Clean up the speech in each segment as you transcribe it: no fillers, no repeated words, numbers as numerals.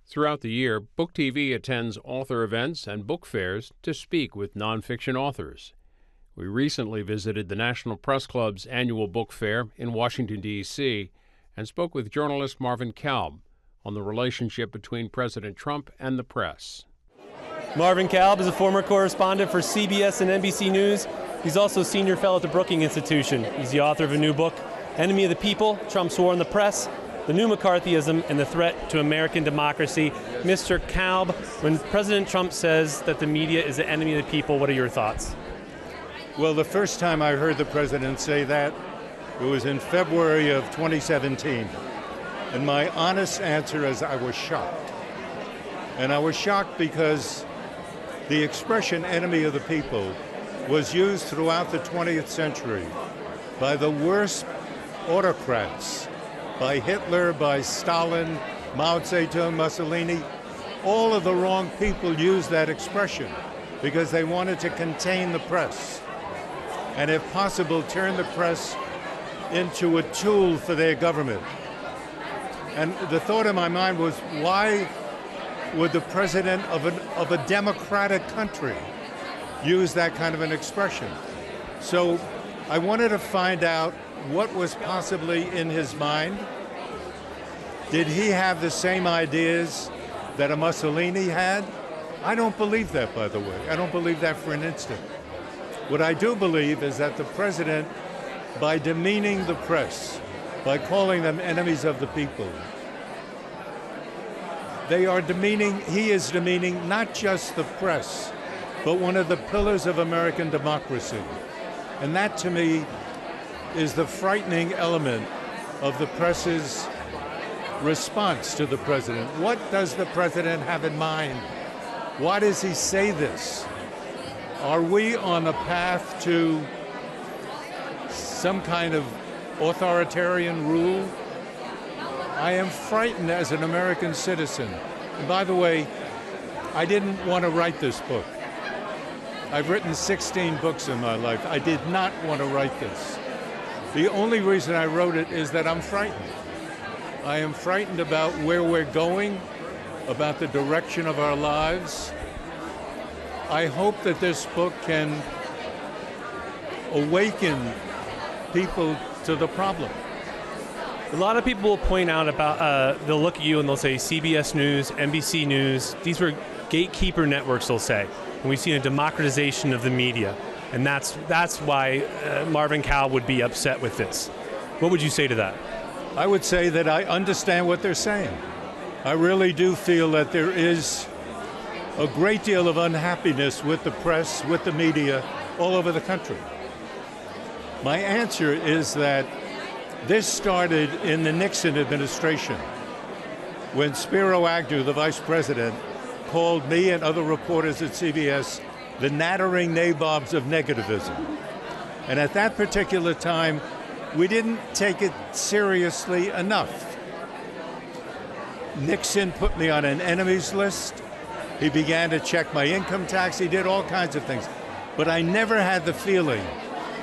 Throughout the year, Book TV attends author events and book fairs to speak with nonfiction authors. We recently visited the National Press Club's annual book fair in Washington, D.C., and spoke with journalist Marvin Kalb on the relationship between President Trump and the press. Marvin Kalb is a former correspondent for CBS and NBC News. He's also senior fellow at the Brookings Institution. He's the author of a new book, Enemy of the People, Trump's War on the Press, The New McCarthyism and the Threat to American Democracy. Mr. Kalb, when President Trump says that the media is the enemy of the people, what are your thoughts? Well, the first time I heard the president say that, it was in February of 2017. And my honest answer is I was shocked. And I was shocked because the expression enemy of the people was used throughout the 20th century by the worst autocrats, by Hitler, by Stalin, Mao Zedong, Mussolini. All of the wrong people used that expression because they wanted to contain the press and, if possible, turn the press into a tool for their government. And the thought in my mind was, why would the president of a democratic country use that kind of an expression? So I wanted to find out what was possibly in his mind. Did he have the same ideas that a Mussolini had? I don't believe that, by the way. I don't believe that for an instant. What I do believe is that the president, by demeaning the press, by calling them enemies of the people, he is demeaning not just the press, but one of the pillars of American democracy. And that, to me, is the frightening element of the press's response to the president. What does the president have in mind? Why does he say this? Are we on a path to some kind of authoritarian rule? I am frightened as an American citizen. And by the way, I didn't want to write this book. I've written 16 books in my life. I did not want to write this. The only reason I wrote it is that I'm frightened. I am frightened about where we're going, about the direction of our lives. I hope that this book can awaken people to the problem. A lot of people will point out about, they'll look at you and they'll say CBS News, NBC News, these were gatekeeper networks, they'll say. And we've seen a democratization of the media. And that's why Marvin Kalb would be upset with this. What would you say to that? I would say that I understand what they're saying. I really do feel that there is a great deal of unhappiness with the press, with the media, all over the country. My answer is that this started in the Nixon administration, when Spiro Agnew, the vice president, called me and other reporters at CBS the nattering nabobs of negativism. And at that particular time, we didn't take it seriously enough. Nixon put me on an enemies list. He began to check my income tax. He did all kinds of things. But I never had the feeling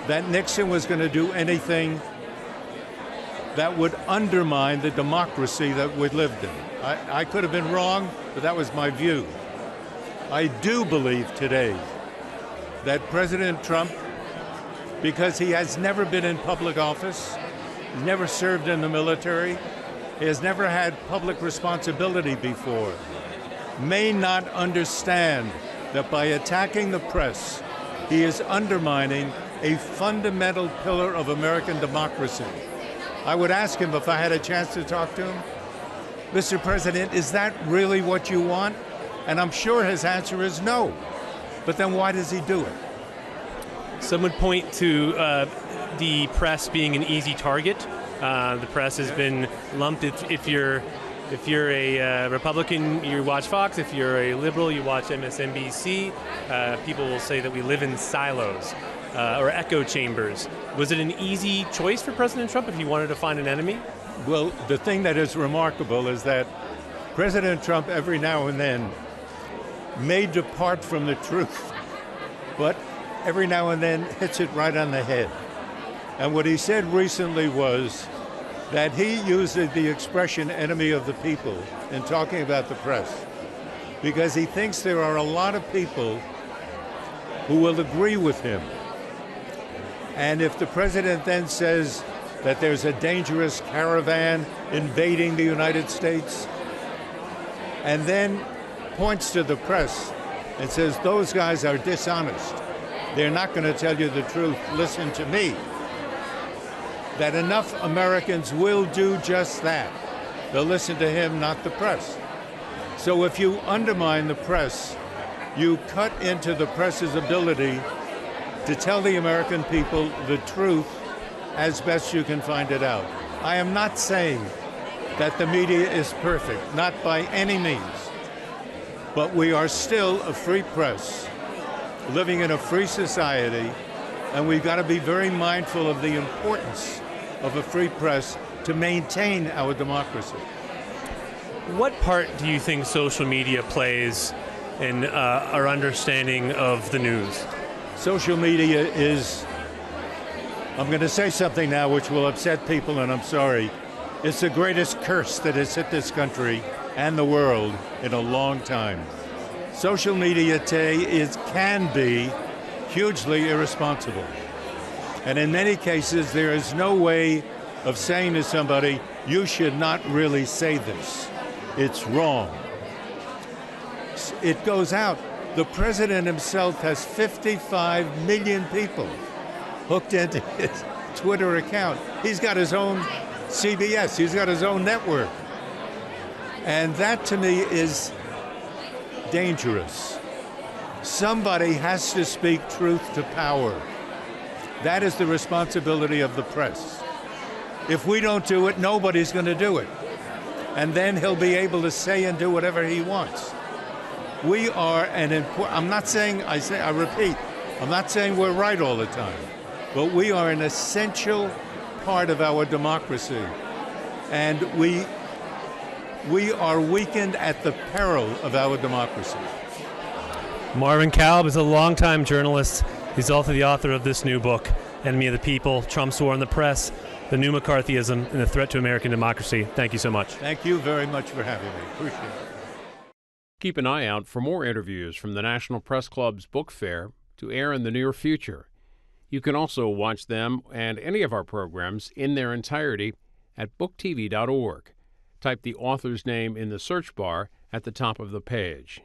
that Nixon was going to do anything that would undermine the democracy that we lived in. I could have been wrong, but that was my view. I do believe today that President Trump, because he has never been in public office, never served in the military, he has never had public responsibility before, may not understand that by attacking the press, he is undermining a fundamental pillar of American democracy. I would ask him, if I had a chance to talk to him, Mr. President, is that really what you want? And I'm sure his answer is no. But then why does he do it? Some would point to the press being an easy target. The press has been lumped. If you're a Republican, you watch Fox. If you're a liberal, you watch MSNBC. People will say that we live in silos or echo chambers. Was it an easy choice for President Trump if he wanted to find an enemy? Well, the thing that is remarkable is that President Trump every now and then may depart from the truth, but every now and then hits it right on the head. And what he said recently was that he uses the expression enemy of the people in talking about the press because he thinks there are a lot of people who will agree with him. And if the president then says that there's a dangerous caravan invading the United States, and then points to the press and says, those guys are dishonest, they're not going to tell you the truth, listen to me, that enough Americans will do just that. They'll listen to him, not the press. So if you undermine the press, you cut into the press's ability to tell the American people the truth as best you can find it out. I am not saying that the media is perfect, not by any means. But we are still a free press, living in a free society, and we've got to be very mindful of the importance of a free press to maintain our democracy. What part do you think social media plays in our understanding of the news? Social media is, I'm going to say something now which will upset people, and I'm sorry. It's the greatest curse that has hit this country and the world in a long time. Social media today can be hugely irresponsible. And in many cases, there is no way of saying to somebody, you should not really say this. It's wrong. It goes out. The president himself has 55 million people hooked into his Twitter account. He's got his own CBS. He's got his own network. And that, to me, is dangerous. Somebody has to speak truth to power. That is the responsibility of the press. If we don't do it, nobody's going to do it. And then he'll be able to say and do whatever he wants. We are an important, I'm not saying, I repeat, I'm not saying we're right all the time, but we are an essential part of our democracy. And we are weakened at the peril of our democracy. Marvin Kalb is a longtime journalist. He's also the author of this new book, Enemy of the People, Trump's War on the Press, The New McCarthyism, and the Threat to American Democracy. Thank you so much. Thank you very much for having me. Appreciate it. Keep an eye out for more interviews from the National Press Club's book fair to air in the near future. You can also watch them and any of our programs in their entirety at booktv.org. Type the author's name in the search bar at the top of the page.